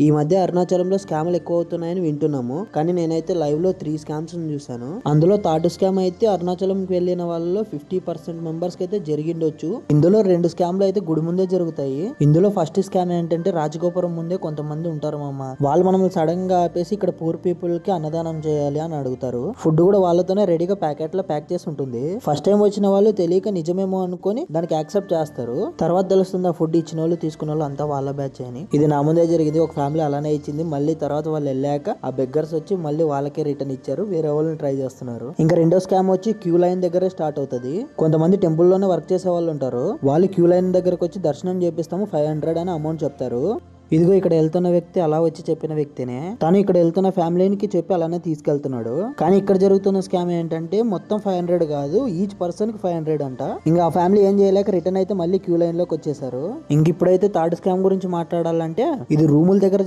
ఈ మధ్య అరుణాచలంలో స్కామ్లు ఎక్కువ అవుతున్నాయని వింటున్నాము. కానీ నేనైతే లైవ్ లో 3 స్కామ్స్ చూసాను. అందులో థర్డ్ స్కామ్ అయితే అరుణాచలంకి వెళ్ళిన వాళ్ళలో 50% మెంబర్స్ కి అయితే జరిగిండొచ్చు. ఇందులో 2 స్కామ్లు అయితే గుడి ముందే జరుగుతాయి. ఇందులో ఫస్ట్ స్కామ్ ఏంటంటే రాజగోపురం ముందే కొంతమంది ఉంటారు మామ. వాళ్ళు మనల్ని సడన్ గా ఆపేసి ఇక్కడ పూర్ పీపుల్ కి అన్నదానం చేయాలి అని అడుగుతారు. ఫుడ్ కూడా వాళ్ళతోనే రెడీగా ప్యాకెట్ లో ప్యాక్ చేసి ఉంటుంది. ఫస్ట్ టైం వచ్చిన వాళ్ళు తెలియక నిజమేమో అనుకొని దానికి యాక్సెప్ట్ చేస్తారు. తర్వాత తెలుస్తుంది ఆ ఫుడ్ ఇచ్చిన వాళ్ళు తీసుకున్న వాళ్ళు అంతా వాళ్ళ బ్యాచ్ అని. ఇది నా ముందే జరిగింది. ఒక ఫ్యామిలీ అలానే ఇచ్చింది. మళ్ళీ తర్వాత వాళ్ళు వెళ్ళాక ఆ బెగ్గర్స్ వచ్చి మళ్ళీ వాళ్ళకే రిటర్న్ ఇచ్చారు. వేరే వాళ్ళని ట్రై చేస్తున్నారు. ఇంకా రెండో స్కామ్ వచ్చి క్యూ లైన్ దగ్గరే స్టార్ట్ అవుతుంది. కొంతమంది టెంపుల్ లోనే వర్క్ చేసే వాళ్ళు ఉంటారు. వాళ్ళు క్యూ లైన్ దగ్గరకు వచ్చి దర్శనం చేపిస్తాము 500 అని అమౌంట్ చెప్తారు. ఇదిగో ఇక్కడ వెళ్తున్న వ్యక్తి అలా వచ్చి చెప్పిన వ్యక్తినే. తను ఇక్కడ వెళ్తున్న ఫ్యామిలీకి చెప్పి అలానే తీసుకెళ్తున్నాడు. కానీ ఇక్కడ జరుగుతున్న స్కామ్ ఏంటంటే మొత్తం 500 కాదు, ఈచ్ పర్సన్ కి 500 అంట. ఇంకా ఆ ఫ్యామిలీ ఏం చేయలేక రిటర్న్ అయితే మళ్ళీ క్యూ లైన్ లోకి వచ్చేసారు. ఇంక ఇప్పుడైతే థర్డ్ స్కామ్ గురించి మాట్లాడాలంటే ఇది రూముల దగ్గర